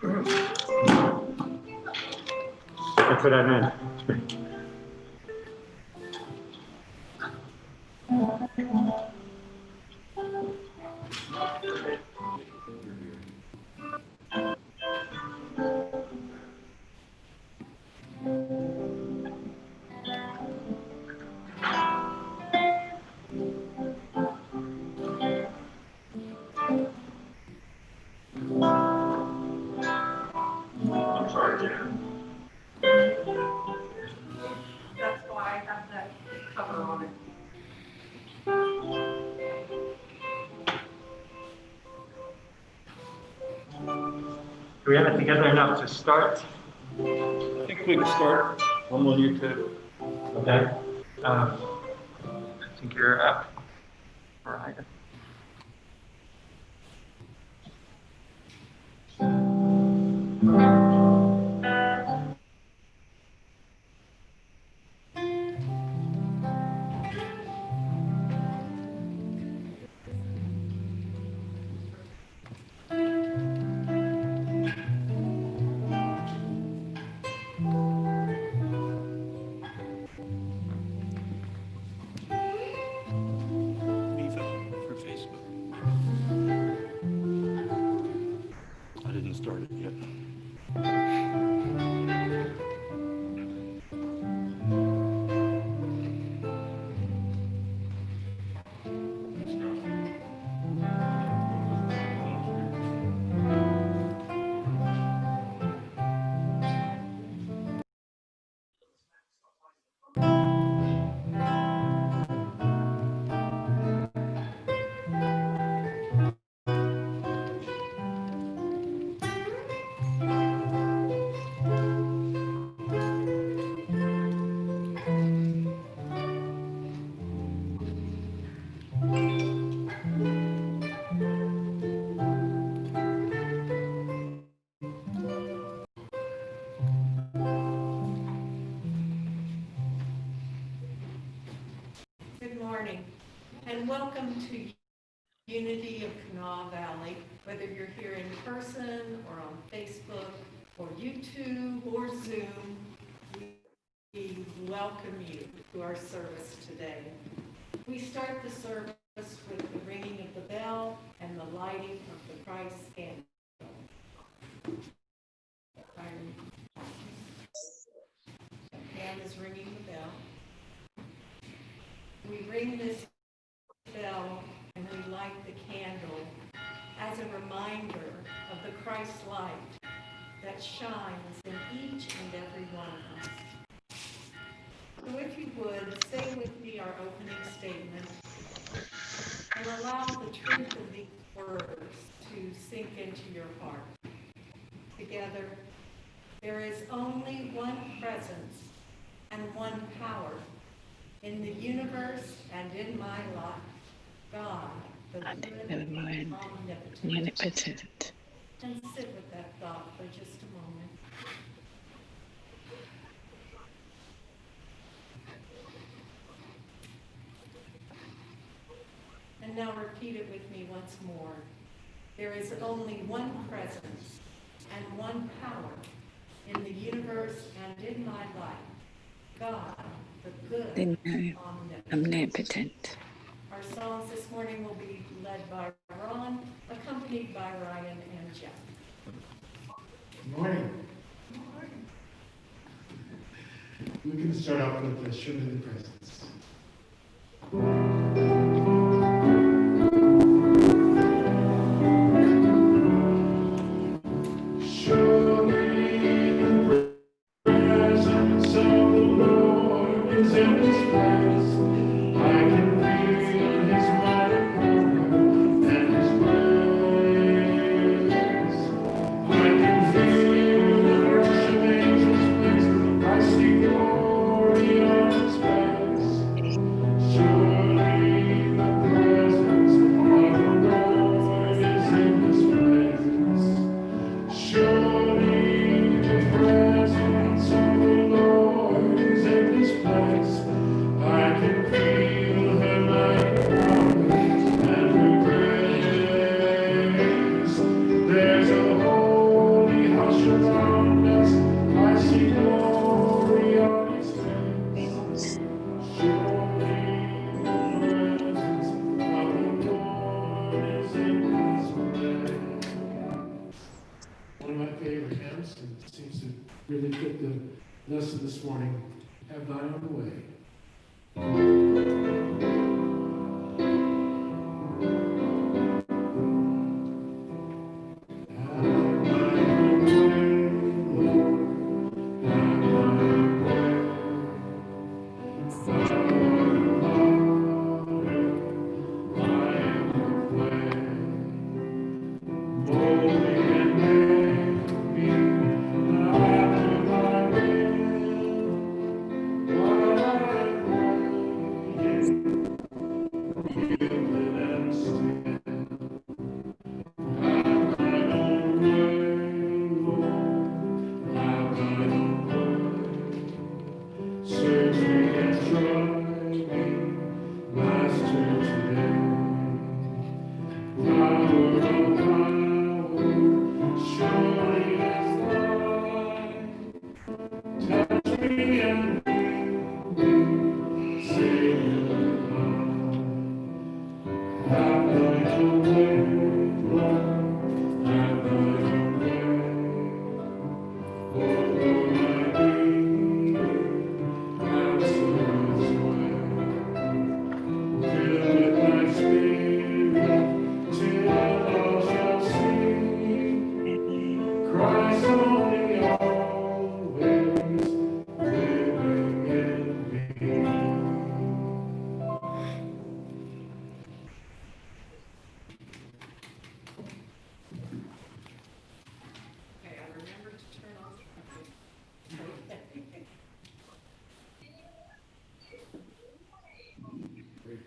That's what I meant. I'm sorry, Jan. That's why I have that cover on it. Do we have it together enough to start? I think we can start. I'm on YouTube. Okay. I think you're up. All right. For Facebook. I didn't start it yet. Good morning, and welcome to Unity of Kanawha Valley. Whether you're here in person or on Facebook or YouTube or Zoom, we welcome you to our service today. We start the service with the ringing of the bell and the lighting of the Christ candle. Pam is ringing the bell. We ring this bell and we light the candle as a reminder of the Christ light that shines in each and every one of us. So if you would, say with me our opening statement and allow the truth of these words to sink into your heart. Together, there is only one presence and one power in the universe and in my life, God, the good and omnipotent. And sit with that thought for just a moment. And now repeat it with me once more. There is only one presence and one power in the universe and in my life, God, the good and omnipotent. Our songs this morning will be led by Ron, accompanied by Ryan and Jeff. Good morning. We can start off with the Surely the Presence. Sure. my favorite hymns, and it seems to really fit the lesson this morning. Have Thy Own Way.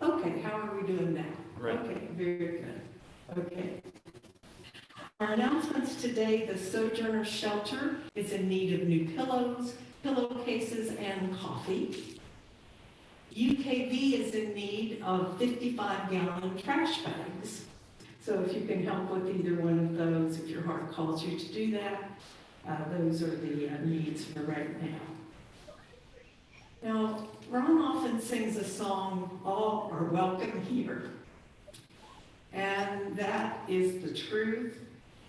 Okay, how are we doing now? Right. Okay, very good. Okay. Our announcements today: the Sojourner Shelter is in need of new pillows, pillowcases, and coffee. UKV is in need of 55-gallon trash bags. So if you can help with either one of those, if your heart calls you to do that, those are the needs for right now. Now, Ron often sings a song, "All Are Welcome Here." And that is the truth.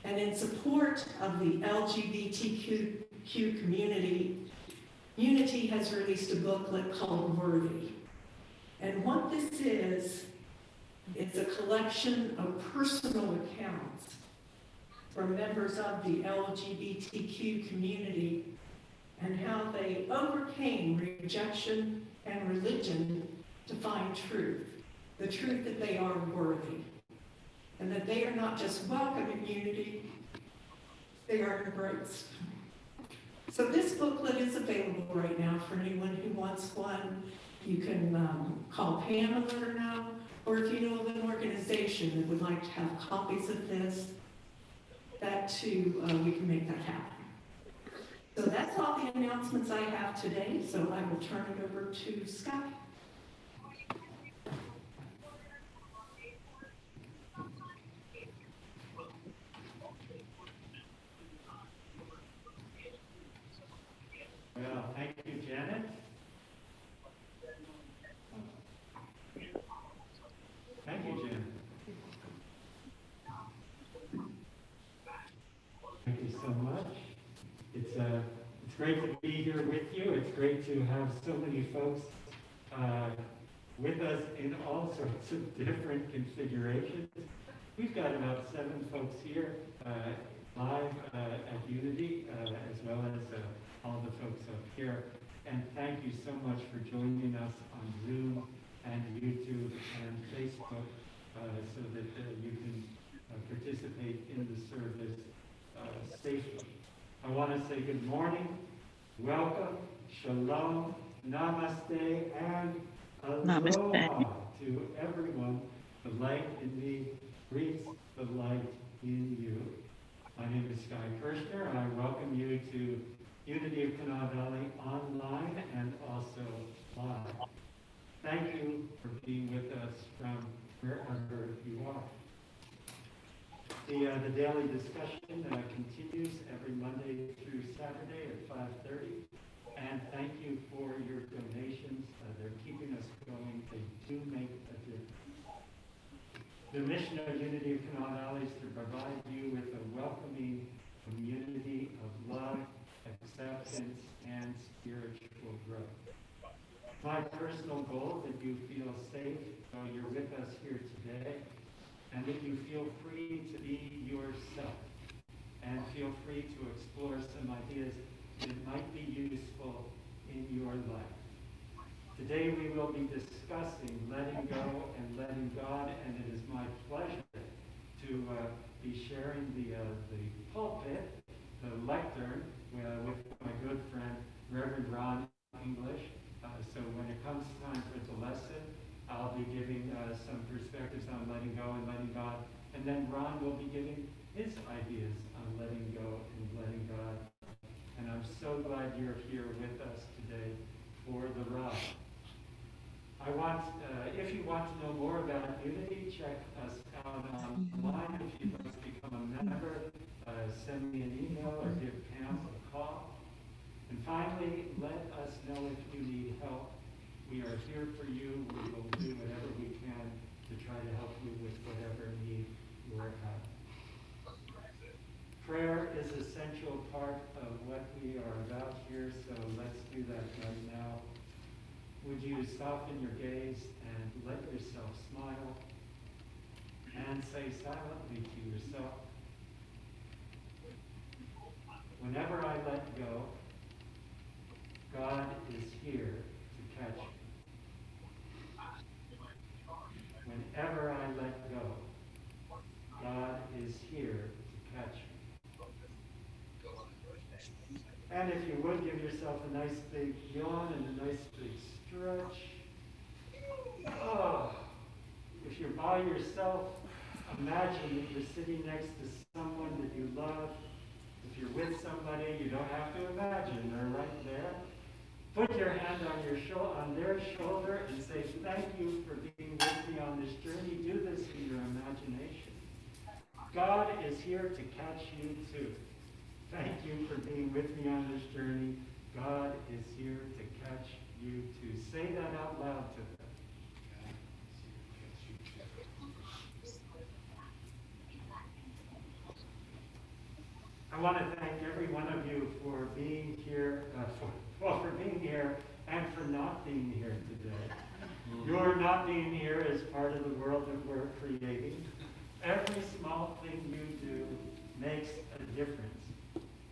And in support of the LGBTQ community, Unity has released a booklet called Worthy. And what this is, it's a collection of personal accounts from members of the LGBTQ community and how they overcame rejection and religion to find truth, the truth that they are worthy, and that they are not just welcome in Unity, they are embraced. So this booklet is available right now for anyone who wants one. You can call Pam and let her know, or if you know of an organization that would like to have copies of this, that too, we can make that happen. So that's all the announcements I have today, so I will turn it over to Scott. Well, thank you, Janet. Thank you, Janet. Thank you so much. It's great to be here with you. It's great to have so many folks with us in all sorts of different configurations. We've got about 7 folks here live at Unity, as well as all the folks up here. And thank you so much for joining us on Zoom and YouTube and Facebook so that you can participate in the service safely. I want to say good morning, welcome, shalom, namaste, and aloha to everyone. The light in me greets the light in you. My name is Kershner, and I welcome you to Unity of Kanawha Valley online and also live. Thank you for being with us from wherever you are. The daily discussion continues every Monday through Saturday at 5:30. And thank you for your donations. They're keeping us going. They do make a difference. The mission of Unity of Kanawha Valley is to provide you with a welcoming community personal goal that you feel safe while you're with us here today, and that you feel free to be yourself, and feel free to explore some ideas that might be useful in your life. Today we will be discussing letting go and letting God, and it is my pleasure to be sharing the pulpit, the lectern, with my good friend, Reverend Ron English. So when it comes time for the lesson, I'll be giving some perspectives on letting go and letting God, and then Ron will be giving his ideas on letting go and letting God. And I'm so glad you're here with us today for the ride. If you want to know more about Unity, check us out online. If you'd like to become a member, send me an email or give Pam a call. And finally, let us know if you need help. We are here for you. We will do whatever we can to try to help you with whatever need you have. Prayer is an essential part of what we are about here, so let's do that right now. Would you soften your gaze and let yourself smile and say silently to yourself, whenever I let go, God is here to catch me. Whenever I let go, God is here to catch me. And if you would, give yourself a nice big yawn and a nice big stretch. Oh, if you're by yourself, imagine that you're sitting next to someone that you love. If you're with somebody, you don't have to imagine, they're right there. Put your hand on their shoulder and say, thank you for being with me on this journey. Do this in your imagination. God is here to catch you too. Thank you for being with me on this journey. God is here to catch you too. Say that out loud to them. I want to thank every one of you for being here, for being here and for not being here today. Your not being here is part of the world that we're creating. Every small thing you do makes a difference.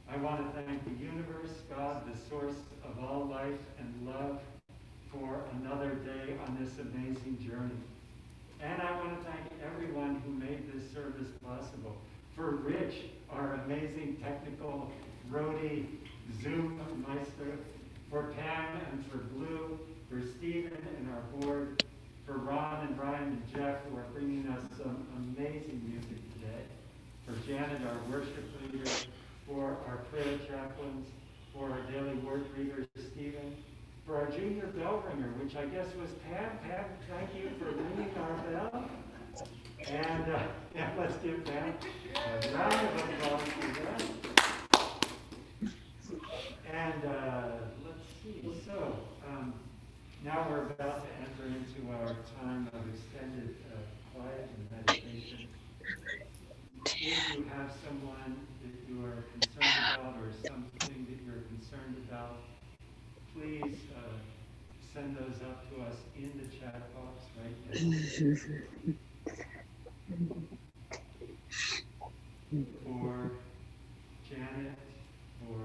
I want to thank the universe, God, the source of all life and love, for another day on this amazing journey. And I want to thank everyone who made this service possible. For Rich, our amazing technical roadie, Zoom meister, for Pam and for Blue, for Stephen and our board, for Ron and Brian and Jeff, who are bringing us some amazing music today, for Janet, our worship leader, for our prayer chaplains, for our daily word reader, Stephen, for our junior bell ringer, which I guess was Pam. Pam, thank you for ringing our bell. And let's give Pam a round of applause for that. And let's see. So now we're about to enter into our time of extended quiet and meditation. If you have someone that you are concerned about or something that you're concerned about, please send those up to us in the chat box right now. For Janet, for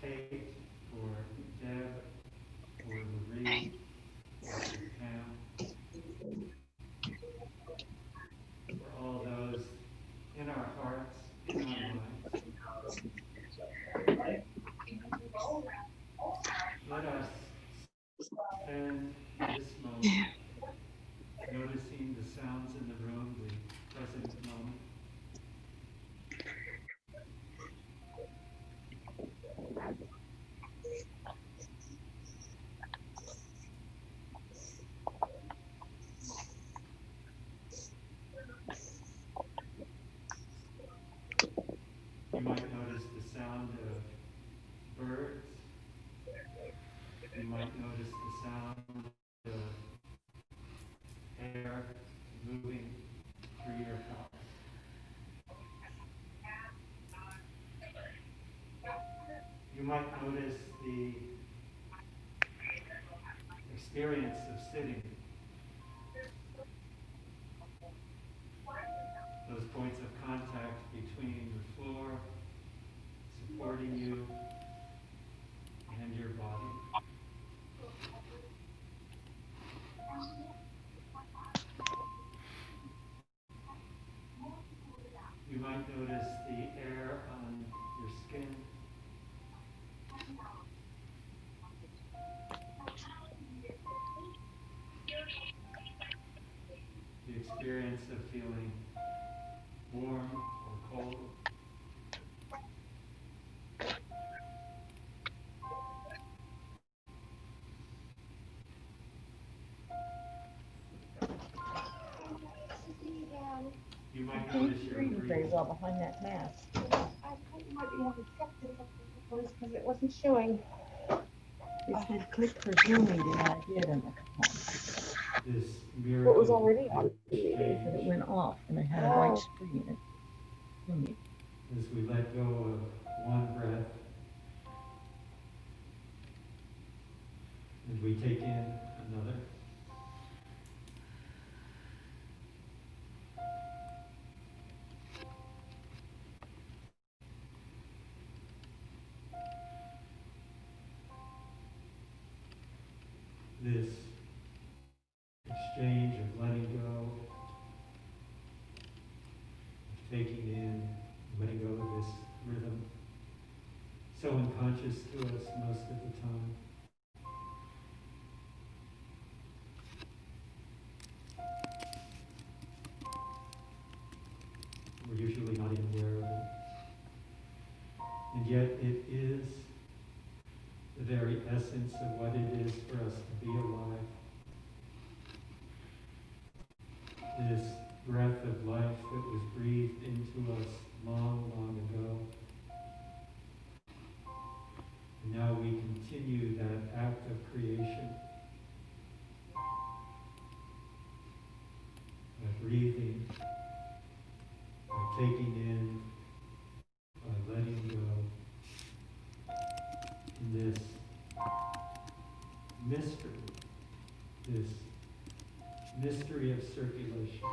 Kate, for Deb, for Marie, for Pam, for all those in our hearts, in our minds. Let us spend this moment noticing the sounds in the room, the present moment. You might notice the sound of birds. You might notice the sound of air moving through your house. You You might notice the experience of sitting. Those points of contact between the floor supporting you and your body. You might notice the air on your skin. The experience of feeling warm or cold. You might notice your Reading very breathing. well behind that mask. I thought you might be able to check this because it wasn't showing. It said click for Zoom meeting, and I did, and it This It miracle was already on the meeting, but it exchange went off, and I had a white screen. And Zoom meeting. as we let go of one breath and we take in another. This exchange of letting go, of taking in, letting go of this rhythm, so unconscious to us most of the time. We're usually not even aware of it. And yet it is the very essence of what it is for us to be alive. This breath of life that was breathed into us long, long ago. And now we continue that act of creation by breathing, by taking in, by letting go. In this mystery of circulation.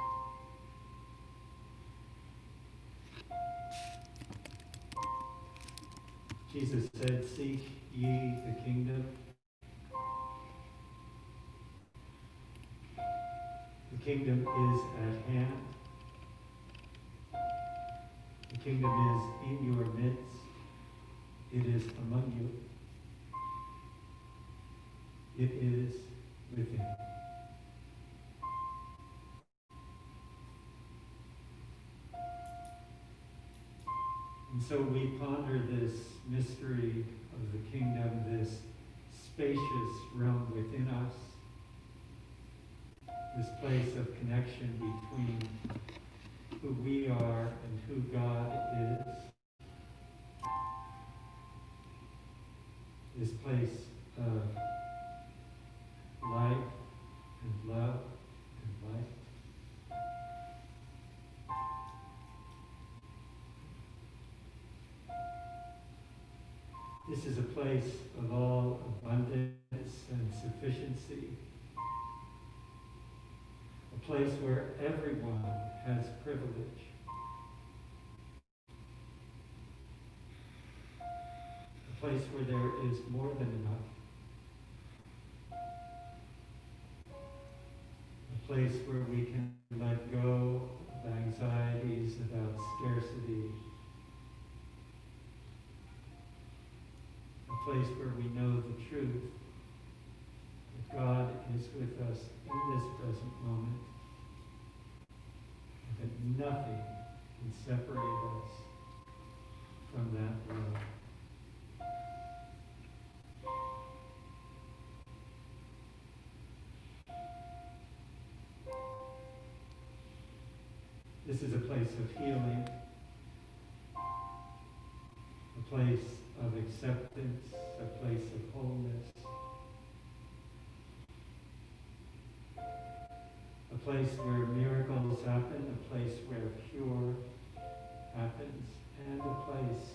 Jesus said, "Seek ye the kingdom." The kingdom is at hand. The kingdom is in your midst. It is among you. It is within. And so we ponder this mystery of the kingdom, this spacious realm within us, this place of connection between who we are and who God is, this place of life and love and light. This is a place of all abundance and sufficiency, a place where everyone has privilege, a place where there is more than enough, a place where we can let go of anxieties about scarcity, a place where we know the truth that God is with us in this present moment, and that nothing can separate us from that love. This is a place of healing, a place of acceptance, a place of wholeness, a place where miracles happen, a place where cure happens, and a place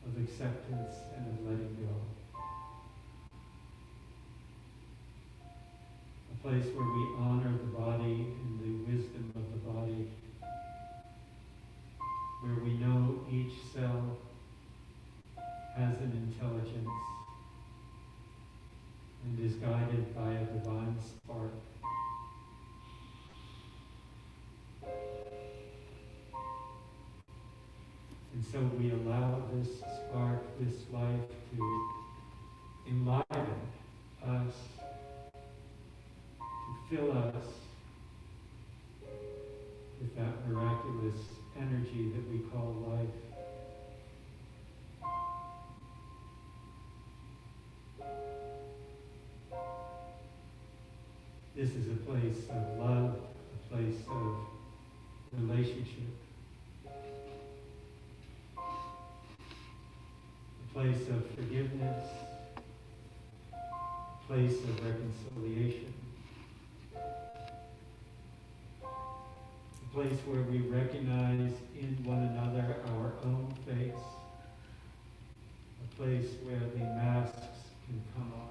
of acceptance and of letting go. A place where we honor the body and the wisdom of the body, where we know each cell has an intelligence and is guided by a divine spark. And so we allow this spark, this life to enliven us, to fill us with that miraculous energy that we call life. This is a place of love, a place of relationship, a place of forgiveness, a place of reconciliation, a place where we recognize in one another our own face, a place where the masks can come off.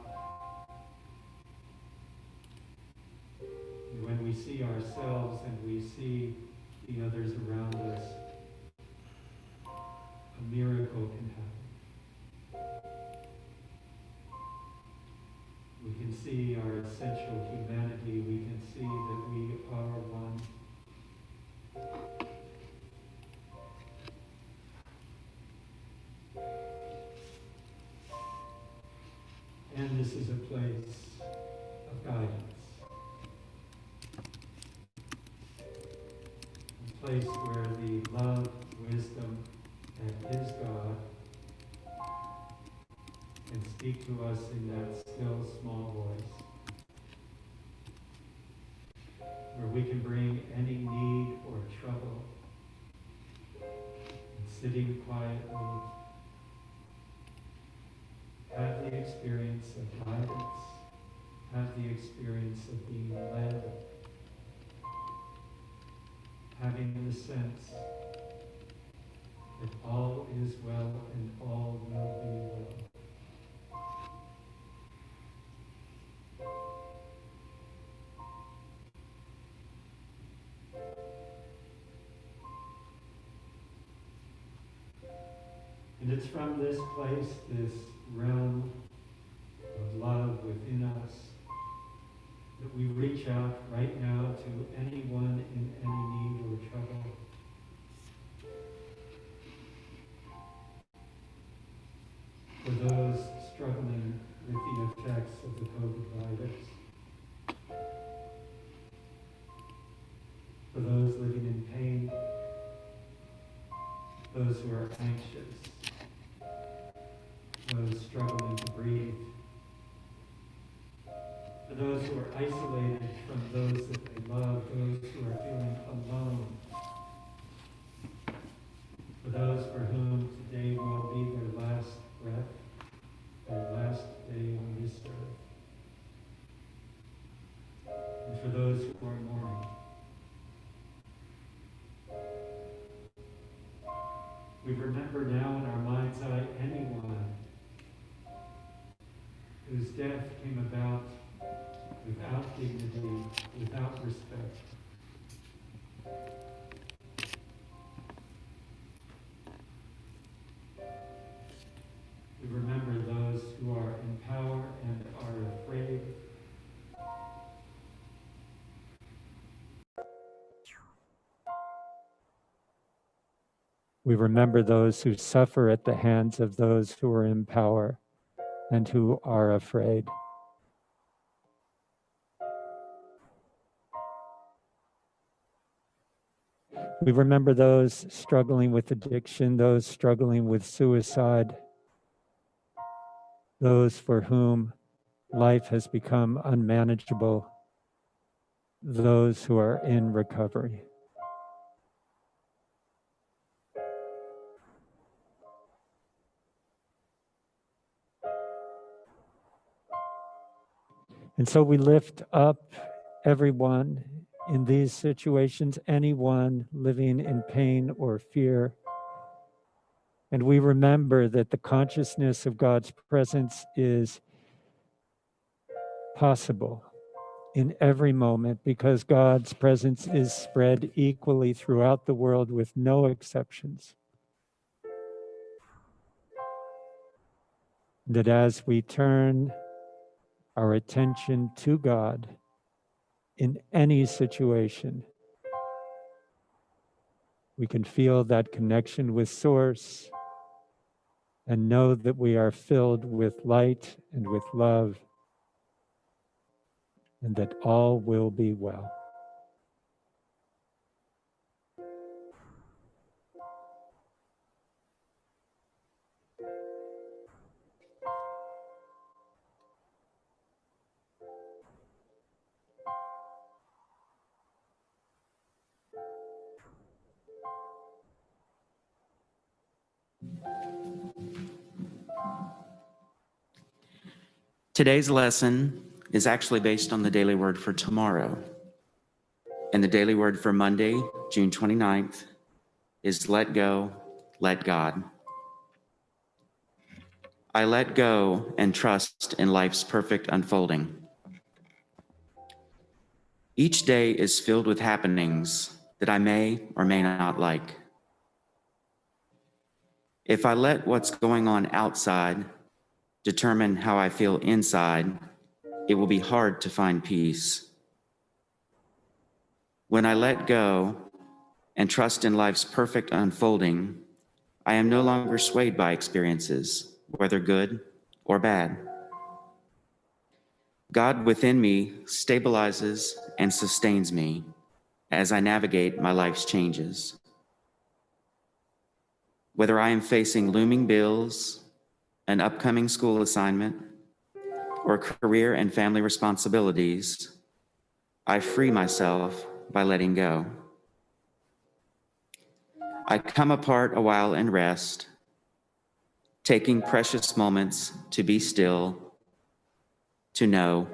And when we see ourselves and we see the others around us, a miracle can happen. We can see our essential humanity. We can see that we are one. And this is a place of guidance. A place where the love, wisdom, that is God can speak to us in that still small voice. Where we can bring any need or trouble and sitting quietly have the experience of guidance, have the experience of being led, having the sense that all is well and all will be well. And it's from this place, this realm of love within us, that we reach out right now to anyone in any need or trouble. For those struggling with the effects of the COVID virus. For those living in pain. Those who are anxious. Those struggling to breathe. For those who are isolated from those that they love, those who are feeling alone. For those for whom today will be their last breath, their last day on this earth. And for those who are mourning. We remember now in our mind's eye anyone whose death came about without dignity, without respect. We remember those who are in power and are afraid. We remember those who suffer at the hands of those who are in power and who are afraid. We remember those struggling with addiction, those struggling with suicide, those for whom life has become unmanageable, those who are in recovery. And so we lift up everyone in these situations, anyone living in pain or fear, And we remember that the consciousness of God's presence is possible in every moment because God's presence is spread equally throughout the world with no exceptions. That as we turn our attention to God in any situation, we can feel that connection with Source and know that we are filled with light and with love, and that all will be well. Today's lesson is actually based on the daily word for tomorrow. And the daily word for Monday, June 29th, is let go, let God. I let go and trust in life's perfect unfolding. Each day is filled with happenings that I may or may not like. If I let what's going on outside determine how I feel inside, it will be hard to find peace. When I let go and trust in life's perfect unfolding, I am no longer swayed by experiences, whether good or bad. God within me stabilizes and sustains me as I navigate my life's changes. Whether I am facing looming bills, an upcoming school assignment, or career and family responsibilities, I free myself by letting go. I come apart a while and rest, taking precious moments to be still, to know,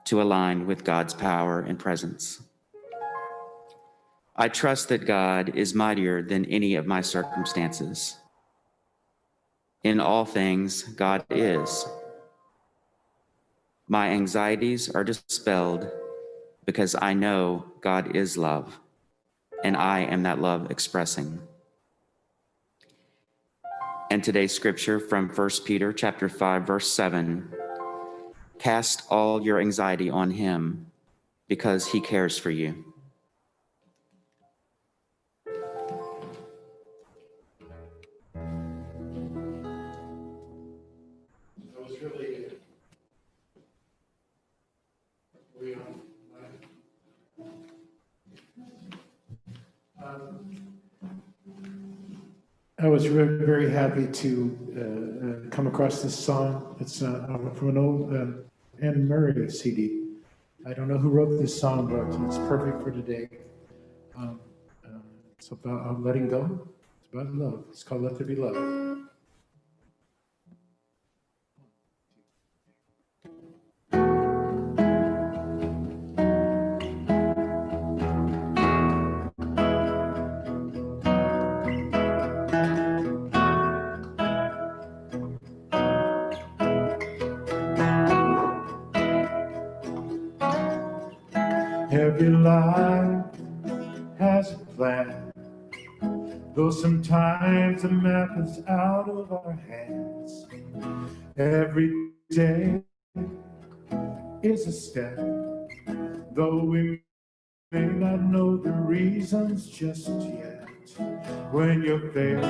to align with God's power and presence. I trust that God is mightier than any of my circumstances. In all things, God is. My anxieties are dispelled because I know God is love, and I am that love expressing. And today's scripture from 1 Peter chapter 5, verse 7, cast all your anxiety on him because he cares for you. That was really, we, I was very happy to come across this song. It's from an old Anne Murray CD. I don't know who wrote this song, but it's perfect for today. It's about letting go. It's about love. It's called Let There Be Love. Every life has a plan, though sometimes the map is out of our hands. Every day is a step, though we may not know the reasons just yet. When your faith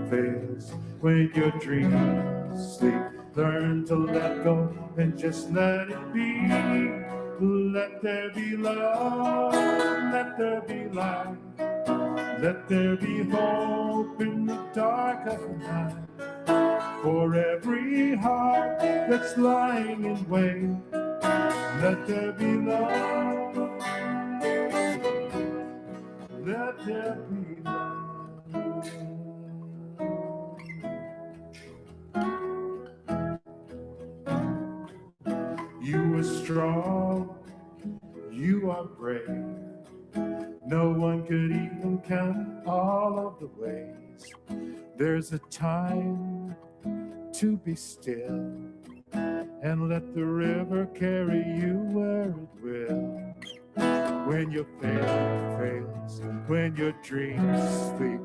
fails, when your dreams sleep, learn to let go and just let it be. Let there be love, let there be light, let there be hope in the dark of the night. For every heart that's lying in wait, let there be love, let there be love. You are strong, you are brave. No one could even count all of the ways There's a time to be still and let the river carry you where it will. When your faith fails, when your dreams sleep,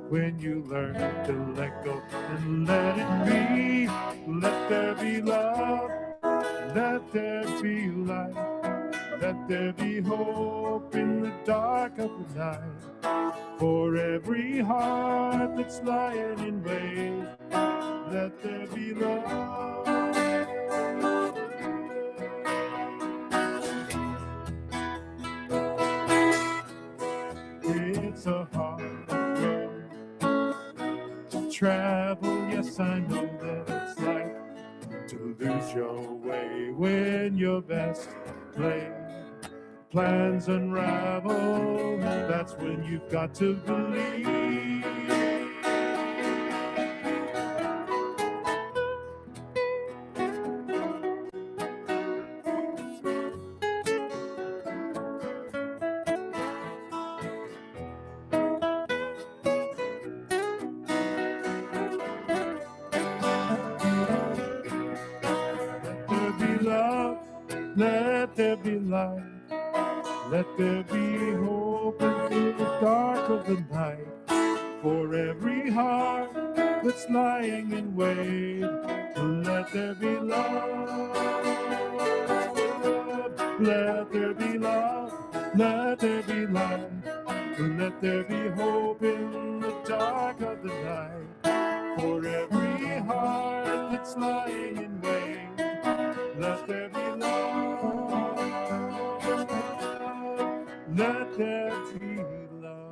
when you learn to let go and let it be. Let there be love, let there be light, let there be hope in the dark of the night. For every heart that's lying in wait, let there be love. It's a hard road to travel. Yes, I know that it's like to lose your way when your best laid plans unravel. That's when you've got to believe. Let there be love, let there be light, let there be hope in the dark of the night. For every heart that's lying in wait, let there be love. Let there be love, let there be light, let there be hope in the dark of the night. For every heart that's lying in wait, let there be love, let there be love.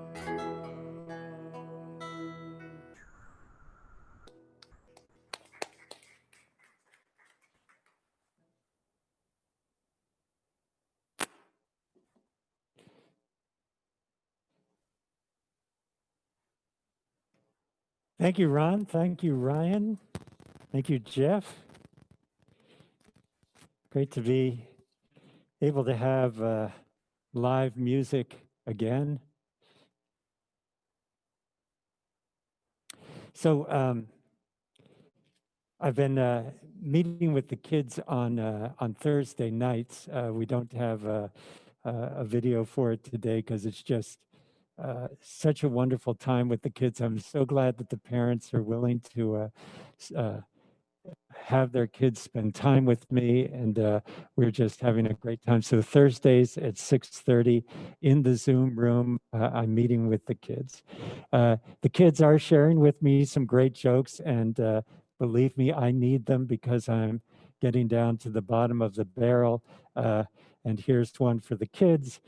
Thank you, Ron. Thank you, Ryan. Thank you, Jeff. Great to be able to have live music again. So I've been meeting with the kids on Thursday nights. We don't have a video for it today because it's just such a wonderful time with the kids. I'm so glad that the parents are willing to have their kids spend time with me, and we're just having a great time. So Thursdays at 6:30 in the Zoom room, I'm meeting with the kids. The kids are sharing with me some great jokes, and believe me, I need them because I'm getting down to the bottom of the barrel. And here's one for the kids.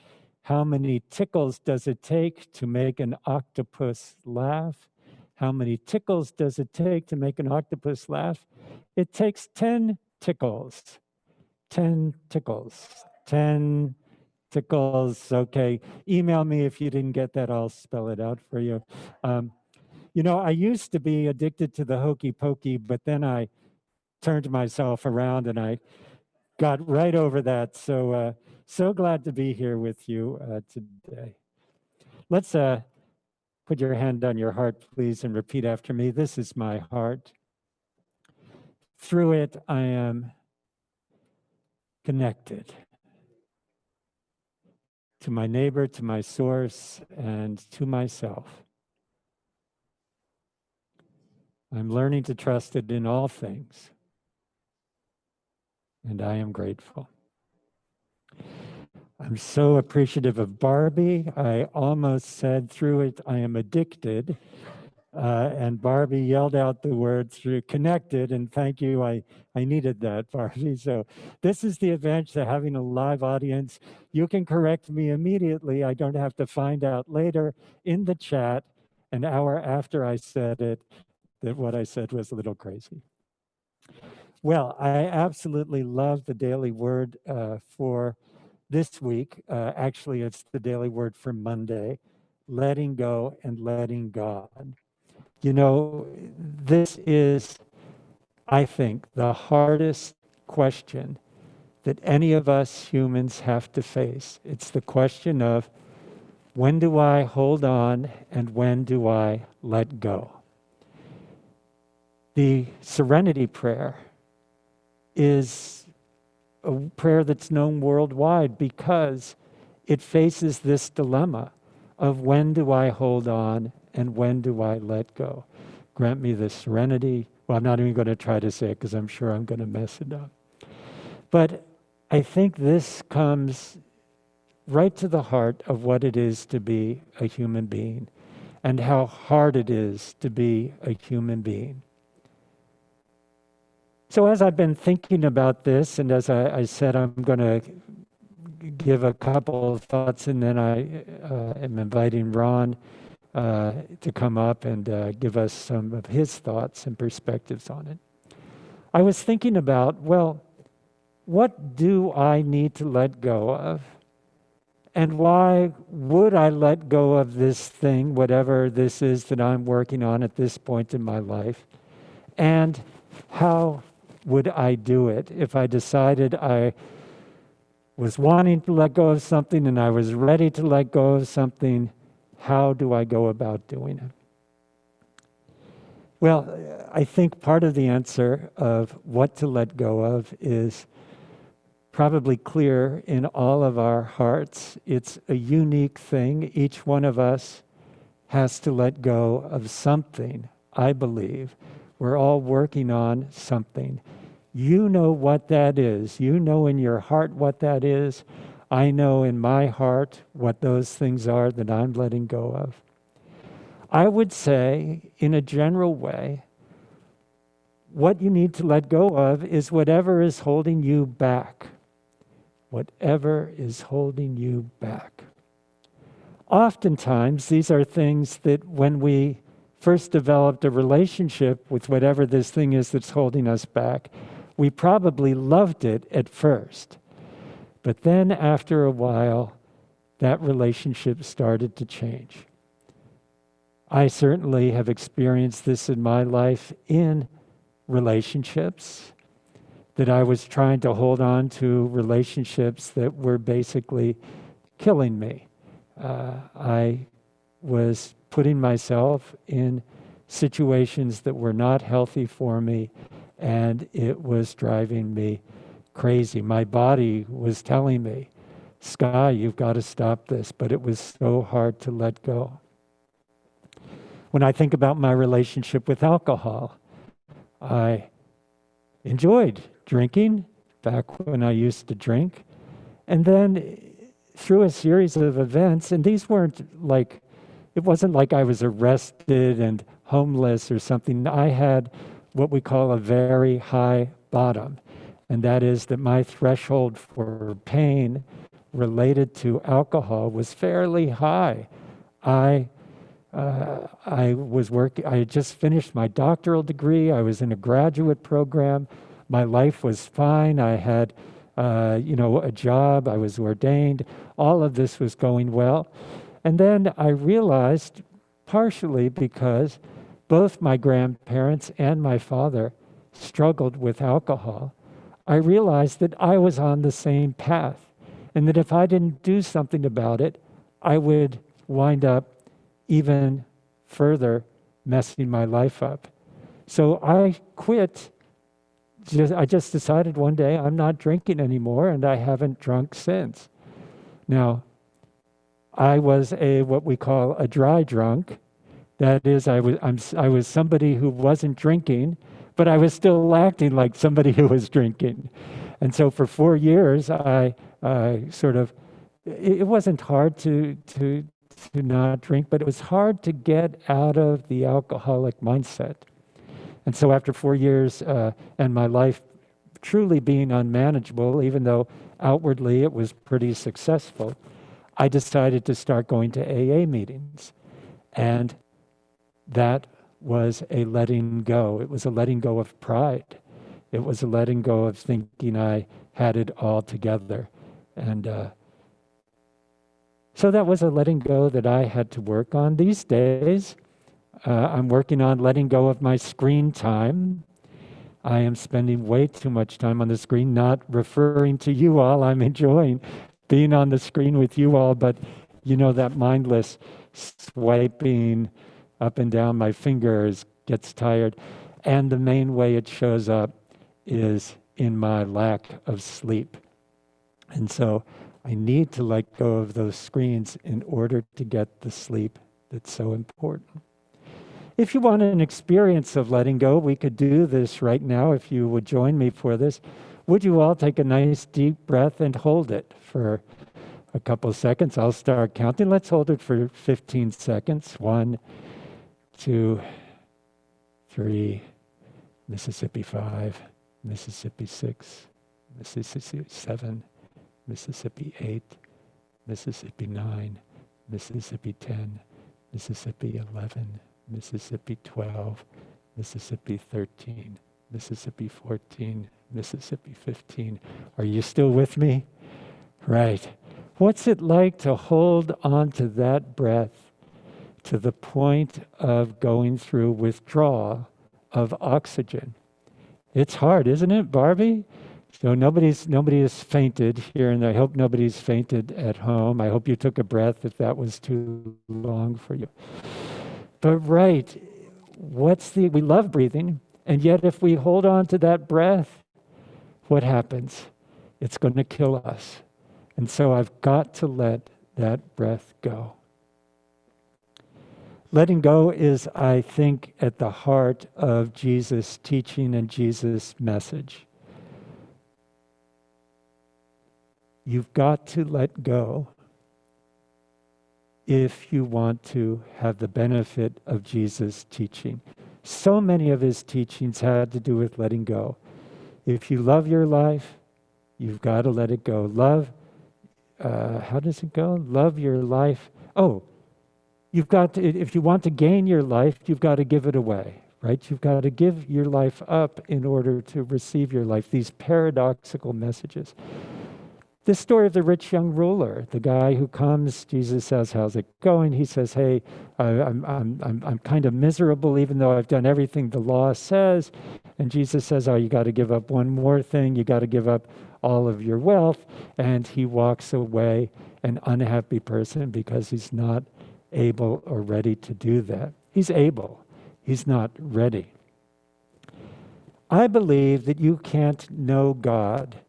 How many tickles does it take to make an octopus laugh? How many tickles does it take to make an octopus laugh? It takes 10 tickles. 10 tickles. 10 tickles. Okay. Email me if you didn't get that. I'll spell it out for you. You know, I used to be addicted to the hokey pokey, but then I turned myself around and I got right over that. So, so glad to be here with you today. Let's put your hand on your heart, please, and repeat after me. This is my heart. Through it, I am connected to my neighbor, to my source, and to myself. I'm learning to trust it in all things, and I am grateful. I'm so appreciative of Barbie. I almost said through it, I am addicted. And Barbie yelled out the word through connected, and thank you. I needed that, Barbie. So this is the advantage of having a live audience. You can correct me immediately. I don't have to find out later in the chat, an hour after I said it, that what I said was a little crazy. Well, I absolutely love the daily word for this week. Actually, it's the daily word for Monday, letting go and letting God. You know, this is, I think, the hardest question that any of us humans have to face. It's the question of when do I hold on and when do I let go? The serenity prayer is a prayer that's known worldwide because it faces this dilemma of when do I hold on and when do I let go? Grant me the serenity. Well, I'm not even going to try to say it because I'm sure I'm going to mess it up. But I think this comes right to the heart of what it is to be a human being and how hard it is to be a human being. So as I've been thinking about this, and as I said, I'm going to give a couple of thoughts, and then I am inviting Ron to come up and give us some of his thoughts and perspectives on it. I was thinking about, well, what do I need to let go of? And why would I let go of this thing, whatever this is that I'm working on at this point in my life? And how would I do it if I decided I was wanting to let go of something and I was ready to let go of something? How do I go about doing it? Well, I think part of the answer of what to let go of is probably clear in all of our hearts. It's a unique thing. Each one of us has to let go of something, I believe. We're all working on something. You know what that is. You know in your heart what that is. I know in my heart what those things are that I'm letting go of. I would say, in a general way, what you need to let go of is whatever is holding you back. Whatever is holding you back. Oftentimes, these are things that when we first developed a relationship with whatever this thing is that's holding us back, we probably loved it at first. But then after a while, that relationship started to change. I certainly have experienced this in my life in relationships, that I was trying to hold on to relationships that were basically killing me. I was putting myself in situations that were not healthy for me, and it was driving me crazy. My body was telling me, Sky, you've got to stop this, but it was so hard to let go. When I think about my relationship with alcohol, I enjoyed drinking back when I used to drink. And then through a series of events, and these weren't like, it wasn't like I was arrested and homeless or something. I had what we call a very high bottom. And that is that my threshold for pain related to alcohol was fairly high. I was working, I had just finished my doctoral degree. I was in a graduate program. My life was fine. I had, a job. I was ordained. All of this was going well. And then I realized, partially because both my grandparents and my father struggled with alcohol, I realized that I was on the same path, and that if I didn't do something about it, I would wind up even further messing my life up. So I quit. I just decided one day I'm not drinking anymore, and I haven't drunk since. Now, I was what we call a dry drunk. That is, I was somebody who wasn't drinking, but I was still acting like somebody who was drinking. And so for 4 years, I it wasn't hard to not drink, but it was hard to get out of the alcoholic mindset. And so after 4 years and my life truly being unmanageable, even though outwardly it was pretty successful, I decided to start going to AA meetings. And that was a letting go. It was a letting go of pride. It was a letting go of thinking I had it all together. And so that was a letting go that I had to work on. These days, I'm working on letting go of my screen time. I am spending way too much time on the screen, not referring to you all. I'm enjoying being on the screen with you all, but that mindless swiping up and down my fingers gets tired. And the main way it shows up is in my lack of sleep. And so I need to let go of those screens in order to get the sleep that's so important. If you want an experience of letting go, we could do this right now if you would join me for this. Would you all take a nice deep breath and hold it for a couple of seconds? I'll start counting. Let's hold it for 15 seconds. 1, 2, 3, Mississippi 5, Mississippi 6, Mississippi 7, Mississippi 8, Mississippi 9, Mississippi 10, Mississippi 11, Mississippi 12, Mississippi 13, Mississippi 14, Mississippi 15. Are you still with me? Right. What's it like to hold on to that breath to the point of going through withdrawal of oxygen? It's hard, isn't it, Barbie? So nobody has fainted here, and I hope nobody's fainted at home. I hope you took a breath if that was too long for you. But right, we love breathing, and yet if we hold on to that breath, what happens? It's going to kill us. And so I've got to let that breath go. Letting go is, I think, at the heart of Jesus' teaching and Jesus' message. You've got to let go if you want to have the benefit of Jesus' teaching. So many of his teachings had to do with letting go. If you love your life, you've got to let it go. How does it go? Love your life. You've got to, if you want to gain your life, you've got to give it away, right? You've got to give your life up in order to receive your life. These paradoxical messages. This story of the rich young ruler, the guy who comes, Jesus says, "How's it going?" He says, "Hey, I'm kind of miserable, even though I've done everything the law says." And Jesus says, "Oh, you got to give up one more thing. You got to give up all of your wealth." And he walks away, an unhappy person, because he's not able or ready to do that. He's able. He's not ready. I believe that you can't know God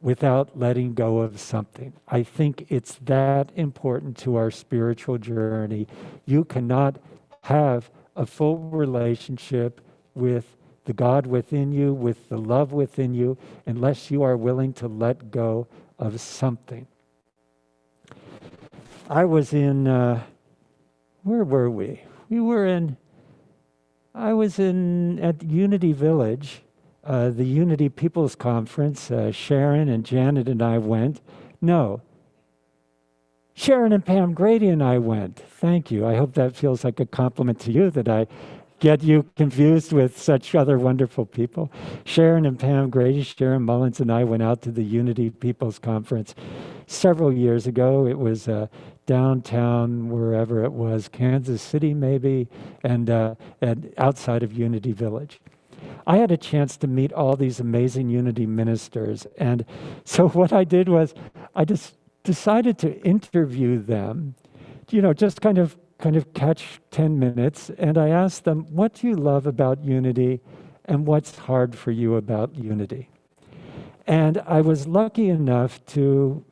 without letting go of something. I think it's that important to our spiritual journey. You cannot have a full relationship with the God within you, with the love within you, unless you are willing to let go of something. I was in, where were we? I was at Unity Village, the Unity People's Conference. Sharon and Janet and I went. No, Sharon and Pam Grady and I went. Thank you. I hope that feels like a compliment to you that I get you confused with such other wonderful people. Sharon and Pam Grady, Sharon Mullins and I went out to the Unity People's Conference several years ago. It was downtown, wherever it was, Kansas City maybe, and outside of Unity Village. I had a chance to meet all these amazing Unity ministers. And so what I did was I just decided to interview them, just kind of catch 10 minutes. And I asked them, what do you love about Unity and what's hard for you about Unity? And I was lucky enough to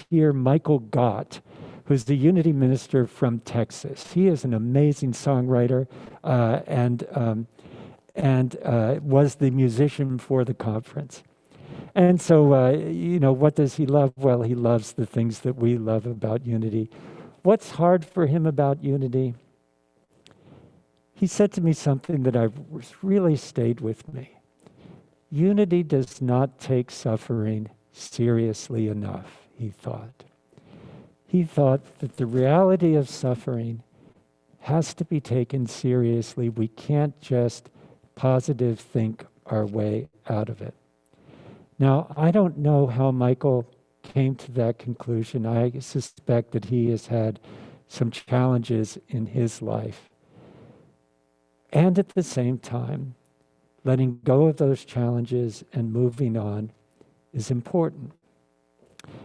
hear Michael Gott, who's the Unity minister from Texas. He is an amazing songwriter and was the musician for the conference. And so, what does he love? Well, he loves the things that we love about Unity. What's hard for him about Unity? He said to me something that really stayed with me. Unity does not take suffering seriously enough, he thought. He thought that the reality of suffering has to be taken seriously. We can't just positive think our way out of it. Now, I don't know how Michael came to that conclusion. I suspect that he has had some challenges in his life. And at the same time, letting go of those challenges and moving on is important.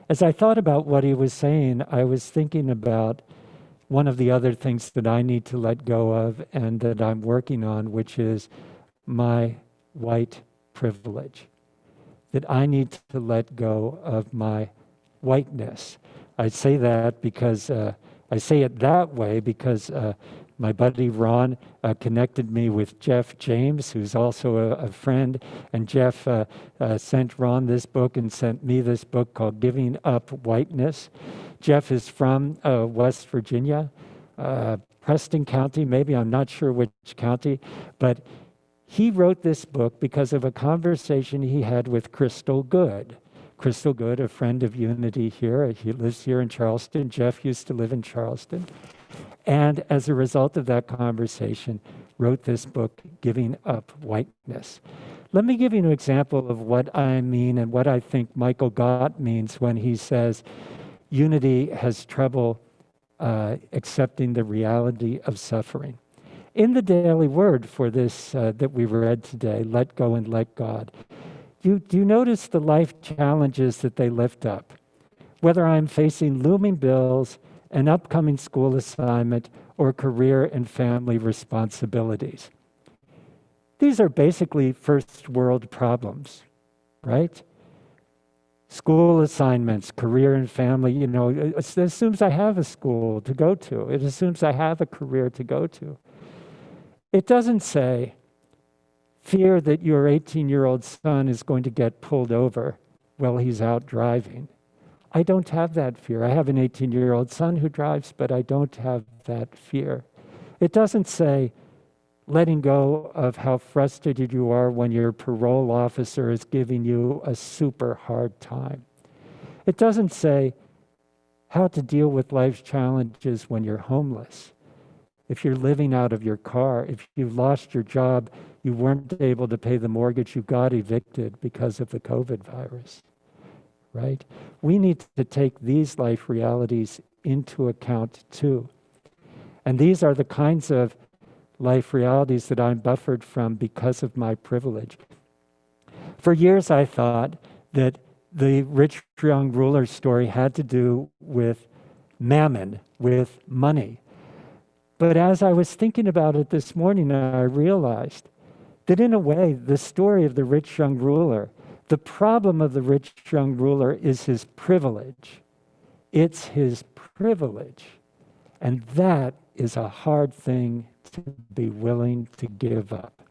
As I thought about what he was saying, I was thinking about one of the other things that I need to let go of and that I'm working on, which is my white privilege, that I need to let go of my whiteness. I say that because I say it that way because my buddy Ron connected me with Jeff James, who's also a friend, and Jeff sent Ron this book and sent me this book called Giving Up Whiteness. Jeff is from West Virginia, Preston County, maybe, I'm not sure which county, but he wrote this book because of a conversation he had with Crystal Good. Crystal Good, a friend of Unity here. He lives here in Charleston. Jeff used to live in Charleston. And as a result of that conversation, wrote this book, Giving Up Whiteness. Let me give you an example of what I mean and what I think Michael Gott means when he says Unity has trouble accepting the reality of suffering. In the daily word for this that we read today, let go and let God, do you notice the life challenges that they lift up? Whether I'm facing looming bills, an upcoming school assignment, or career and family responsibilities. These are basically first world problems, right? School assignments, career and family, it assumes I have a school to go to. It assumes I have a career to go to. It doesn't say, fear that your 18-year-old son is going to get pulled over while he's out driving. I don't have that fear. I have an 18-year-old son who drives, but I don't have that fear. It doesn't say, letting go of how frustrated you are when your parole officer is giving you a super hard time. It doesn't say how to deal with life's challenges when you're homeless. If you're living out of your car, if you lost your job, you weren't able to pay the mortgage, you got evicted because of the COVID virus, right? We need to take these life realities into account too. And these are the kinds of life realities that I'm buffered from because of my privilege. For years, I thought that the rich young ruler story had to do with mammon, with money. But as I was thinking about it this morning, I realized that in a way, the story of the rich young ruler, the problem of the rich young ruler is his privilege. It's his privilege. And that is a hard thing to be willing to give up.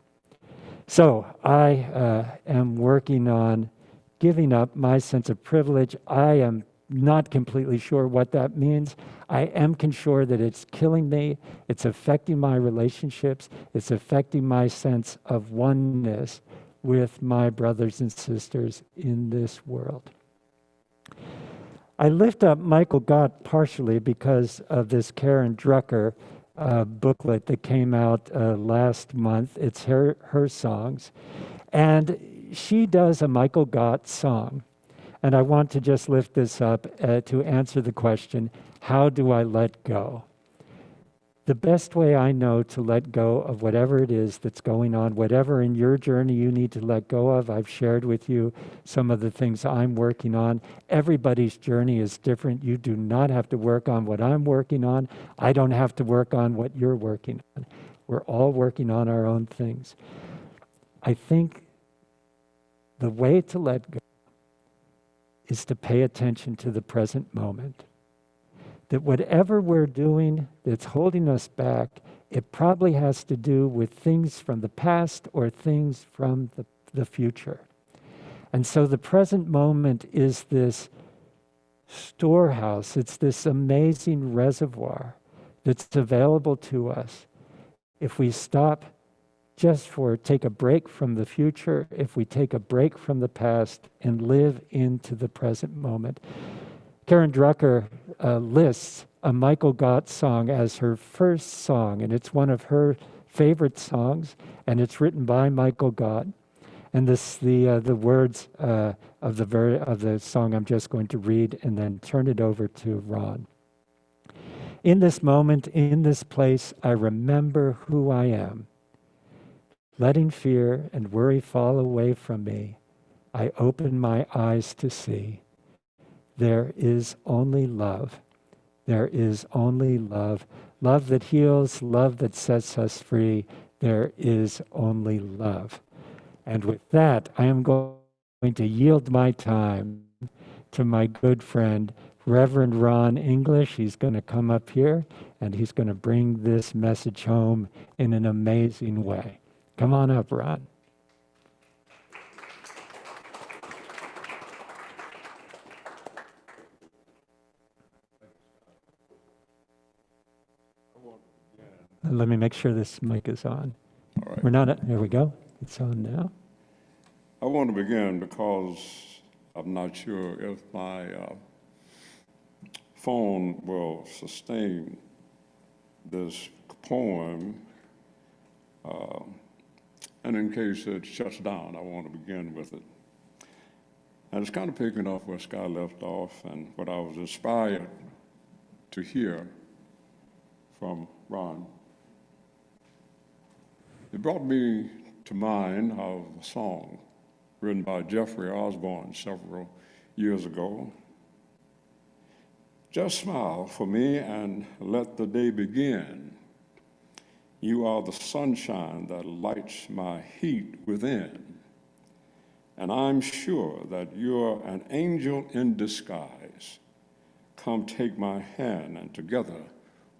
So I am working on giving up my sense of privilege. I am not completely sure what that means. I am sure that it's killing me. It's affecting my relationships. It's affecting my sense of oneness with my brothers and sisters in this world. I lift up Michael Gott partially because of this Karen Drucker booklet that came out last month. It's her songs. And she does a Michael Gott song. And I want to just lift this up to answer the question, how do I let go? The best way I know to let go of whatever it is that's going on, whatever in your journey you need to let go of, I've shared with you some of the things I'm working on. Everybody's journey is different. You do not have to work on what I'm working on. I don't have to work on what you're working on. We're all working on our own things. I think the way to let go is to pay attention to the present moment. That whatever we're doing that's holding us back, it probably has to do with things from the past or things from the future. And so the present moment is this storehouse, it's this amazing reservoir that's available to us. If we stop take a break from the future, if we take a break from the past and live into the present moment. Karen Drucker lists a Michael Gott song as her first song, and it's one of her favorite songs, and it's written by Michael Gott. And the words of the song I'm just going to read and then turn it over to Ron. In this moment, in this place, I remember who I am. Letting fear and worry fall away from me, I open my eyes to see. There is only love. There is only love. Love that heals, love that sets us free. there is only love. And with that, I am going to yield my time to my good friend, Reverend Ron English. He's going to come up here and he's going to bring this message home in an amazing way. Come on up, Ron. Let me make sure this mic is on. All right. We're not, there we go. It's on now. I want to begin because I'm not sure if my phone will sustain this poem. And in case it shuts down, I want to begin with it. And it's kind of picking up where Scott left off and what I was inspired to hear from Ron. It brought me to mind of a song written by Jeffrey Osborne several years ago. Just smile for me and let the day begin. You are the sunshine that lights my heat within. And I'm sure that you're an angel in disguise. Come take my hand and together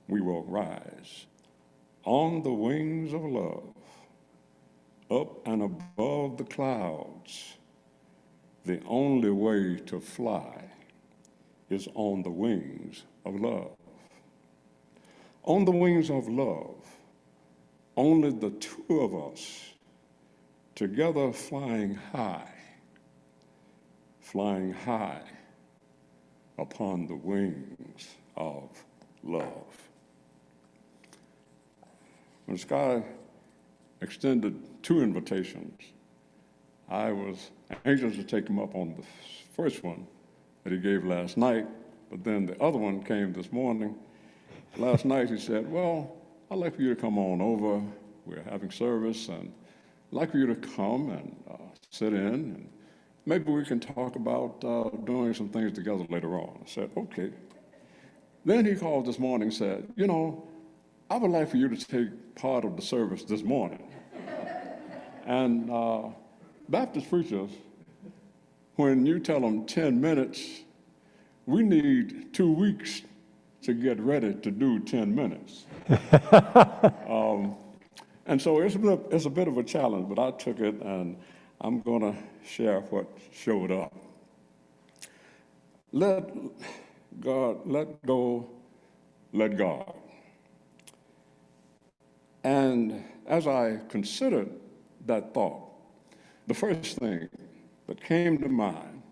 we will rise. On the wings of love, up and above the clouds, the only way to fly is on the wings of love. On the wings of love, only the two of us together flying high upon the wings of love. When Sky extended two invitations, I was anxious to take him up on the first one that he gave last night, but then the other one came this morning. Last night he said, well, I'd like for you to come on over. We're having service, and I'd like for you to come and sit in, and maybe we can talk about doing some things together later on. I said, okay. Then he called this morning and said, you know, I would like for you to take part of the service this morning. And Baptist preachers, when you tell them 10 minutes, we need 2 weeks to get ready to do 10 minutes. And so it's a bit of a challenge, but I took it, and I'm going to share what showed up. Let God, let go, let God. And as I considered that thought, the first thing that came to mind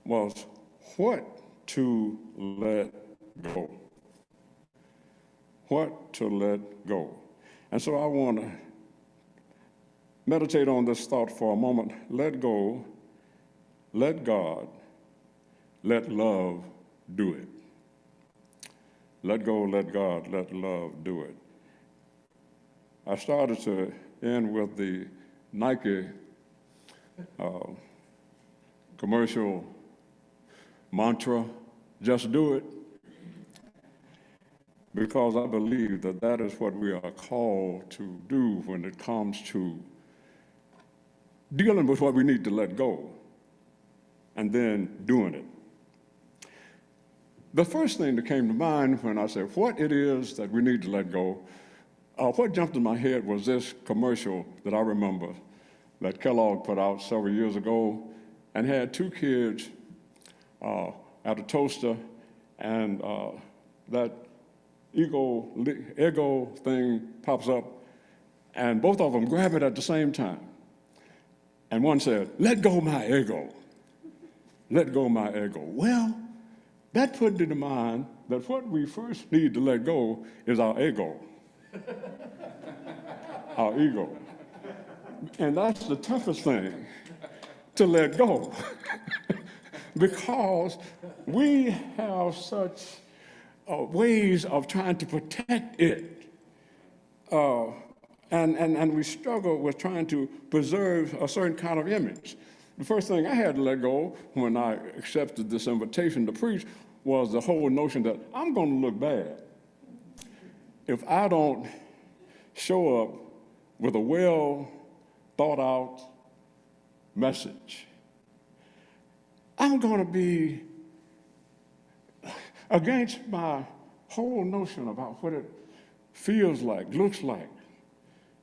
was what to let go. What to let go. And so I want to meditate on this thought for a moment. Let go, let God, let love do it. Let go, let God, let love do it. I started to end with the Nike commercial mantra, just do it, because I believe that that is what we are called to do when it comes to dealing with what we need to let go and then doing it. The first thing that came to mind when I said what it is that we need to let go, what jumped in my head was this commercial that I remember that Kellogg put out several years ago and had two kids at a toaster, and that ego thing pops up, and both of them grab it at the same time. And one said, let go my ego. Let go my ego. Well, that put into mind that what we first need to let go is our ego. Our ego. And that's the toughest thing to let go because we have such ways of trying to protect it. And we struggle with trying to preserve a certain kind of image. The first thing I had to let go when I accepted this invitation to preach was the whole notion that I'm going to look bad if I don't show up with a well thought out message. I'm going to be against my whole notion about what it feels like, looks like,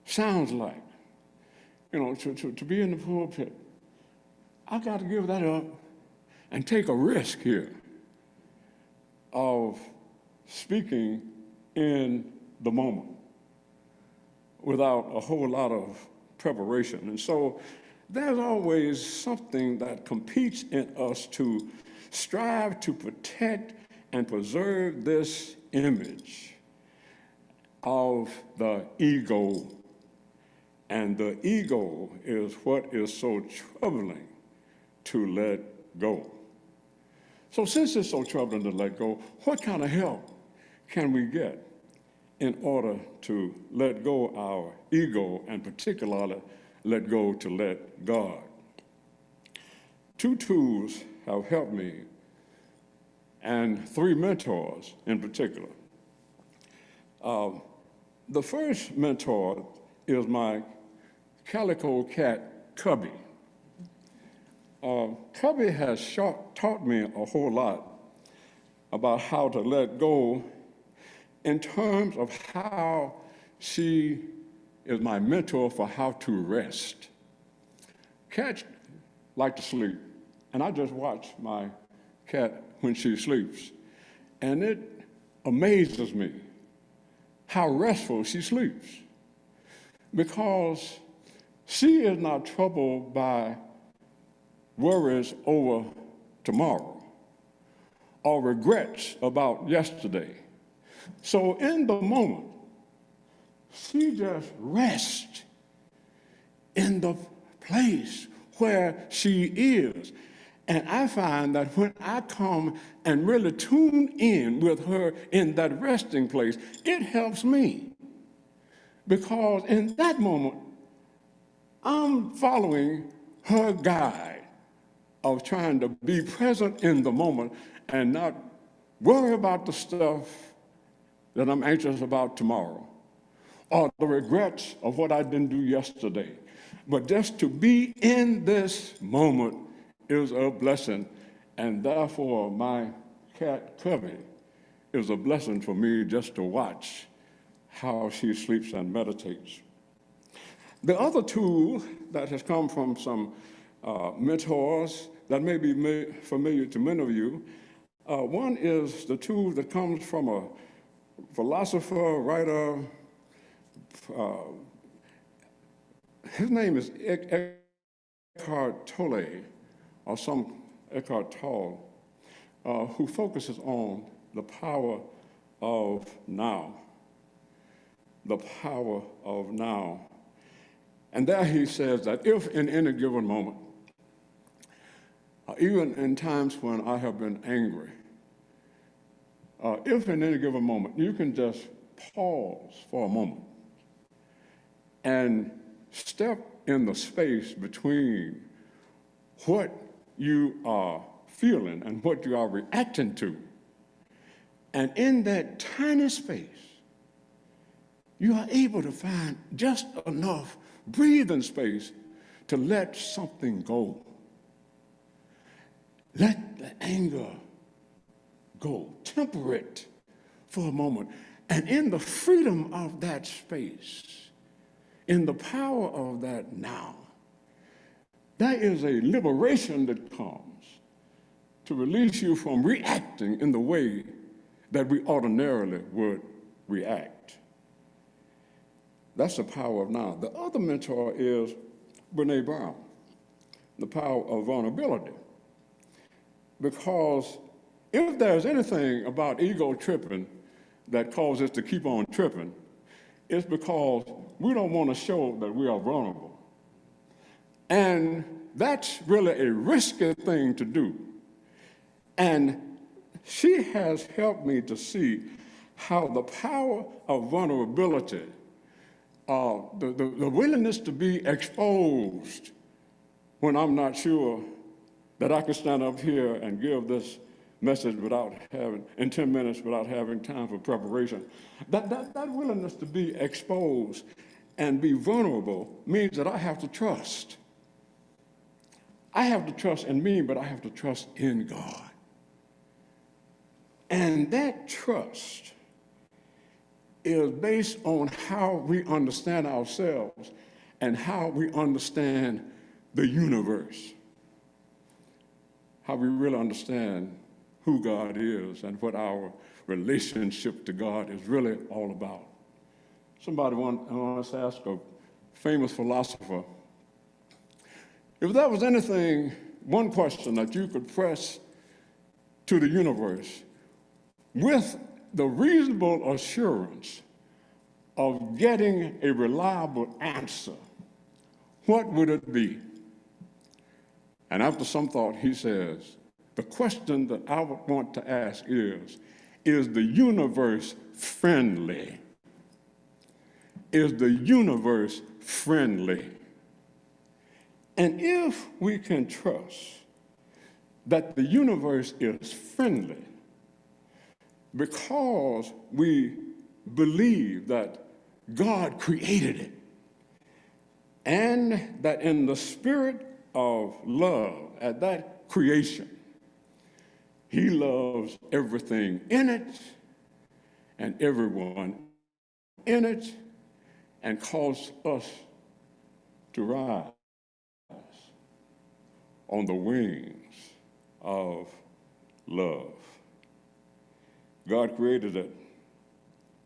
sounds like. You know, to be in the pulpit, I got to give that up and take a risk here of speaking in the moment without a whole lot of preparation. And so there's always something that competes in us to strive to protect and preserve this image of the ego. And the ego is what is so troubling to let go. So since it's so troubling to let go, what kind of help can we get in order to let go our ego, and particularly let go to let God? Two tools have helped me, and three mentors in particular. The first mentor is my calico cat, Cubby. Cubby has taught me a whole lot about how to let go in terms of how she is my mentor for how to rest. Cats like to sleep, and I just watch my cat when she sleeps, and it amazes me how restful she sleeps, because she is not troubled by worries over tomorrow or regrets about yesterday. So in the moment, she just rests in the place where she is. And I find that when I come and really tune in with her in that resting place, it helps me. Because in that moment, I'm following her guide of trying to be present in the moment and not worry about the stuff that I'm anxious about tomorrow or the regrets of what I didn't do yesterday. But just to be in this moment is a blessing, and therefore my cat Cubby is a blessing for me just to watch how she sleeps and meditates. The other tool that has come from some mentors that may be familiar to many of you, one is the tool that comes from a philosopher, writer. His name is Eckhart Tolle, or some Eckhart Tolle, who focuses on the power of now. The power of now. And there he says that if in any given moment, even in times when I have been angry, if in any given moment you can just pause for a moment and step in the space between what you are feeling and what you are reacting to, and in that tiny space, you are able to find just enough breathing space to let something go. Let the anger go. Temper it for a moment. And in the freedom of that space, in the power of that now, there is a liberation that comes to release you from reacting in the way that we ordinarily would react. That's the power of now. The other mentor is Brene Brown, the power of vulnerability. Because if there's anything about ego tripping that causes us to keep on tripping, it's because we don't want to show that we are vulnerable. And that's really a risky thing to do. And she has helped me to see how the power of vulnerability, the willingness to be exposed when I'm not sure that I can stand up here and give this message in 10 minutes without having time for preparation. That willingness to be exposed and be vulnerable means that I have to trust. I have to trust in me, but I have to trust in God. And that trust is based on how we understand ourselves and how we understand the universe, how we really understand who God is and what our relationship to God is really all about. Somebody once asked a famous philosopher, if there was anything, one question that you could press to the universe with the reasonable assurance of getting a reliable answer, what would it be? And after some thought, he says, the question that I would want to ask is the universe friendly? Is the universe friendly? And if we can trust that the universe is friendly because we believe that God created it, and that in the spirit of love at that creation, he loves everything in it and everyone in it, and calls us to rise on the wings of love. God created it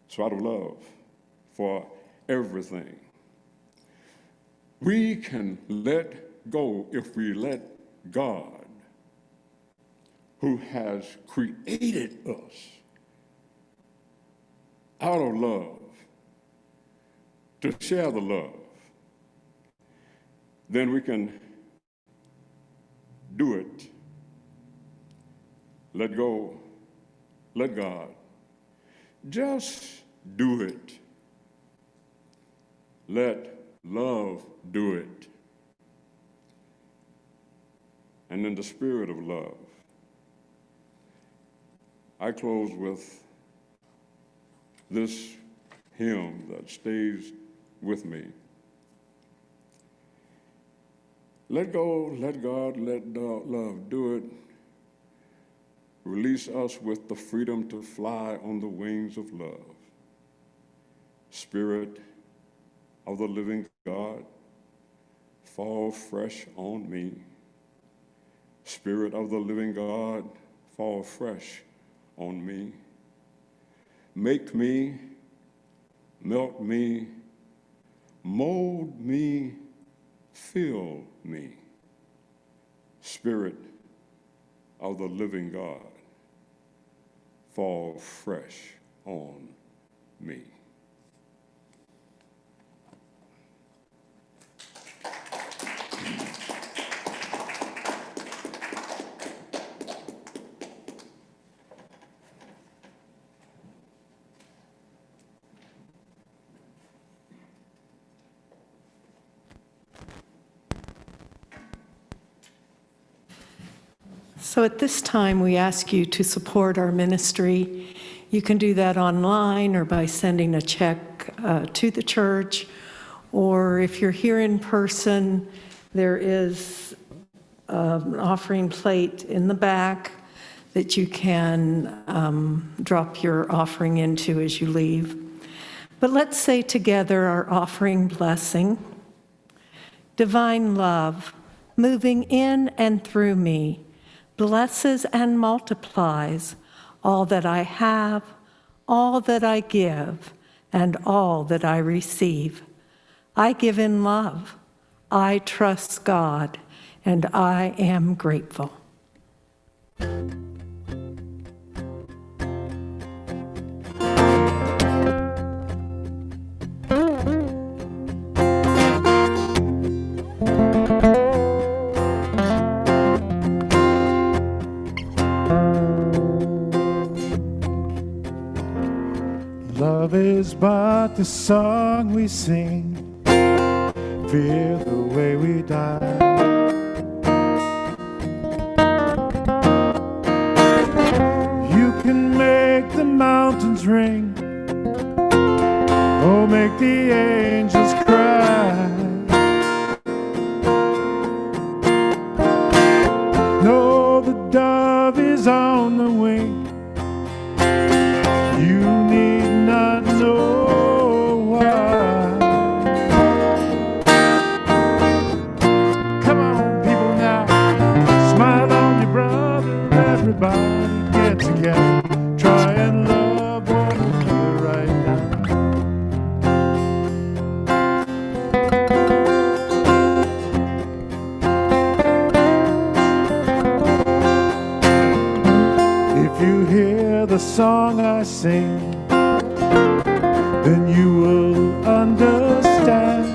so out of love for everything. We can let go if we let God, who has created us out of love, to share the love. Then we can do it. Let go, let God. Just do it. Let love do it. And in the spirit of love, I close with this hymn that stays with me. Let go, let God, let love do it. Release us with the freedom to fly on the wings of love. Spirit of the living God, fall fresh on me. Spirit of the living God, fall fresh on me. Make me, melt me, mold me, fill me. Spirit of the living God, fall fresh on me. So at this time, we ask you to support our ministry. You can do that online or by sending a check to the church, or if you're here in person, there is an offering plate in the back that you can drop your offering into as you leave. But let's say together our offering blessing. Divine love, moving in and through me, blesses and multiplies all that I have, all that I give, and all that I receive. I give in love. I trust God, and I am grateful. Love is but the song we sing, feel the way we die. You can make the mountains ring, Oh, make the angels cry. No, the dove is on the wing. You need not know why. Come on, people now, smile on your brother. Everybody get together, try and love one another right now. If you hear the song I sing, then you will understand.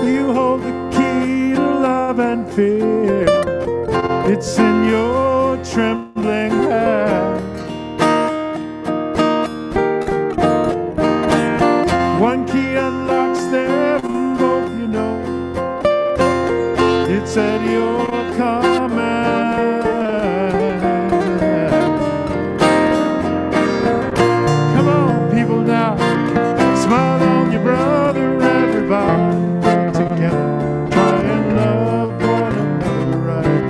You hold the key to love and fear. It's in your trembling hand. One key unlocks them both, you know. It's at your command. Come on, people now, smile on your brother. Everybody get together, try and love one another right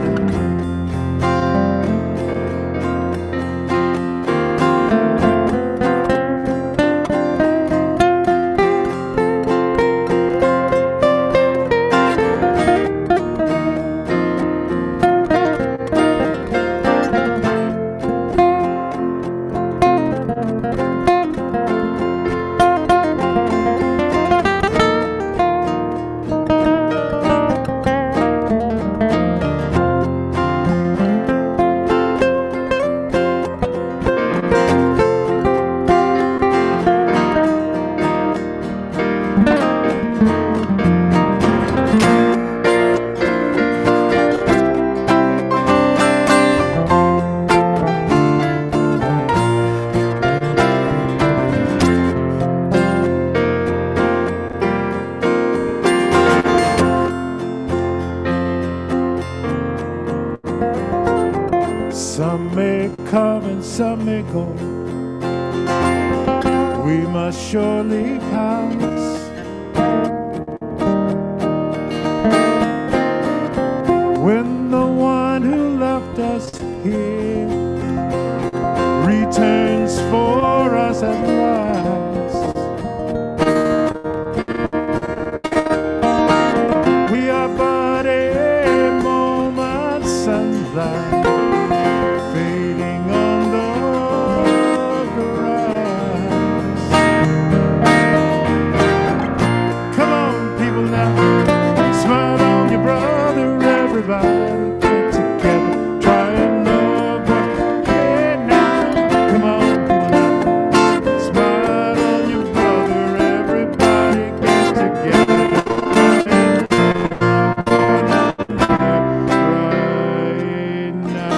Some may come and some may go. We must surely pass. When the one who left us here returns for us at last, we are but a moment's sunlight fading on the horizon. Come on, people now, smile on your brother. Everybody get together, try and love one. Hey now, come on, people now, smile on your brother. Everybody get together, try and love one another right now.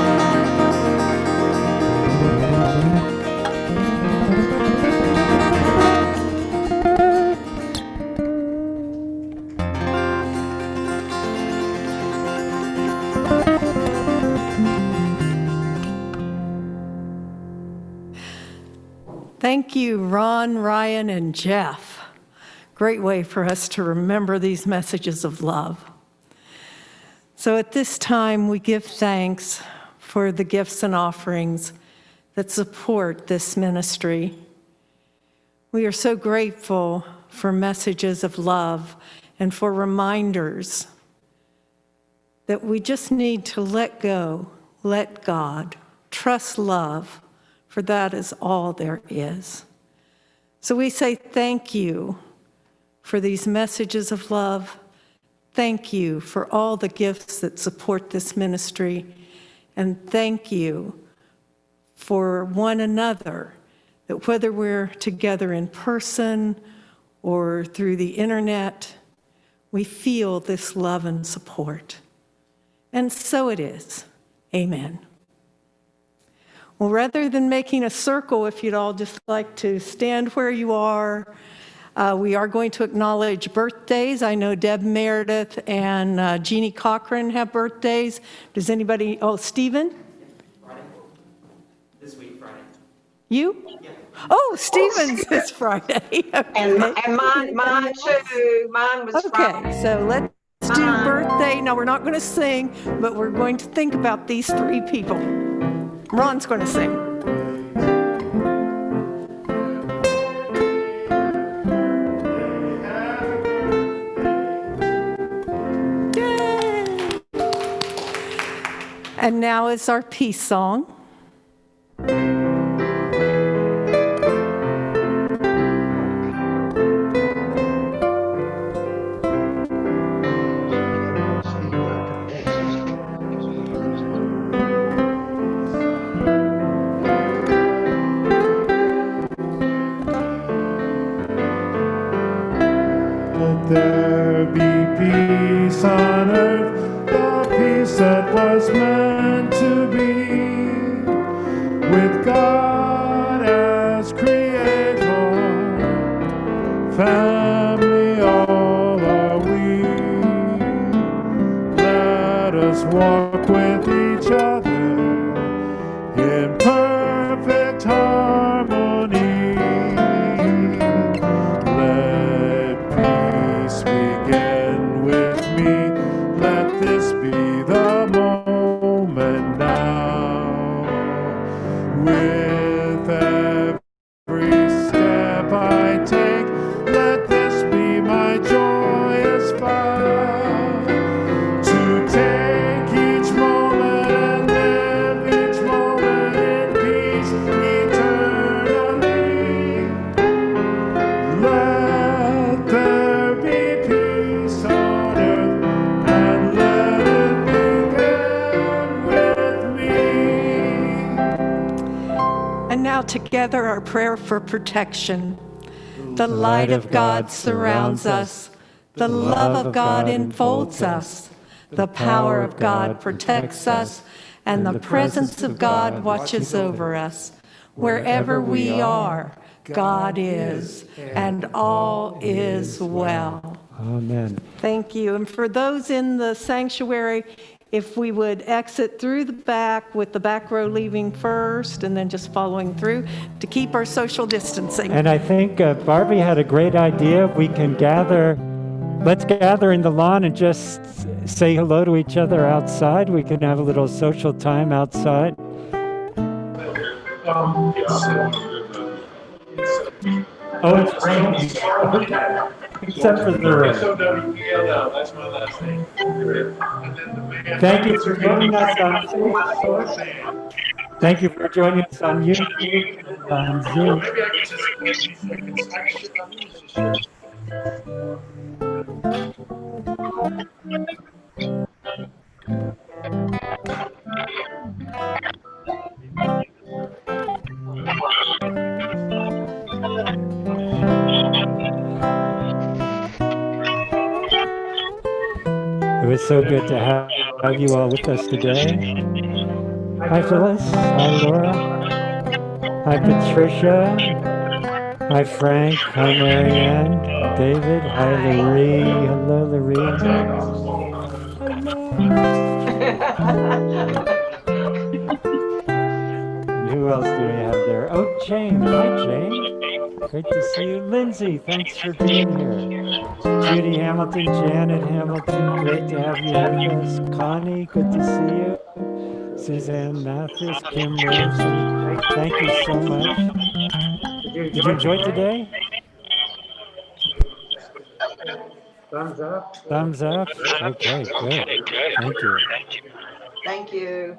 Thank you, Ron, Ryan, and Jeff. Great way for us to remember these messages of love. So at this time, we give thanks for the gifts and offerings that support this ministry. We are so grateful for messages of love and for reminders that we just need to let go, let God, trust love, for that is all there is. So we say thank you for these messages of love. Thank you for all the gifts that support this ministry. And thank you for one another, that whether we're together in person or through the internet, we feel this love and support. And so it is. Amen. Well, rather than making a circle, if you'd all just like to stand where you are, we are going to acknowledge birthdays. I know Deb Meredith and Jeannie Cochran have birthdays. Does anybody, oh, Stephen? Friday. This week, Friday. You? Oh, Stevens is Friday. And, Okay. and mine too. Mine was Okay, Friday. so let's do birthday. Now, we're not going to sing, but we're going to think about these three people. Ron's going to sing. Yay! And now is our peace song. Let there be peace on earth, the peace that was meant to be, with God as creator, family all are we. Let us walk with each other in perfect harmony. Let peace begin with me. Let this be the moment now. With every step I take, let this be my joyous vow. To take each moment and live each moment in peace eternally. Let there be peace on earth, and let it begin with me. And now together our prayer for protection. The light of God surrounds us. The love of God enfolds us. The power of God protects us. And the presence of God watches over us. Wherever we are, God is, and all is well. Amen. Thank you. And for those in the sanctuary, if we would exit through the back with the back row leaving first and then just following through to keep our social distancing. And I think Barbie had a great idea. We can gather, let's gather in the lawn and just say hello to each other outside. We can have a little social time outside. Oh, it's raining. Okay. Except for the rain. SOWELL, that's my last name. Thank you for joining us on Thank you for joining us on YouTube and on Zoom. Maybe I can just It was so good to have you all with us today. Hi, Phyllis. Hi, Laura. Hi, Patricia. Hi, Frank. Hi, Marianne. David. Hi, Larry. Hello, Larry. And who else do we have there? Oh, Jane. Hi, Jane. Great to see you. Lindsay, thanks for being here. Judy Hamilton, Janet Hamilton, great to have you with us. Connie, good to see you. Suzanne Mathis, Kim Ramsey, thank you so much. Did you enjoy today? Thumbs up. Thumbs up? Okay, good. Thank you. Thank you.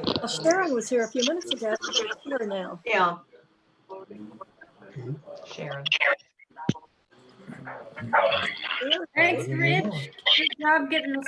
Well, Sharon was here a few minutes ago. Here now. Yeah. Sharon. Thanks, Rich. Good job getting us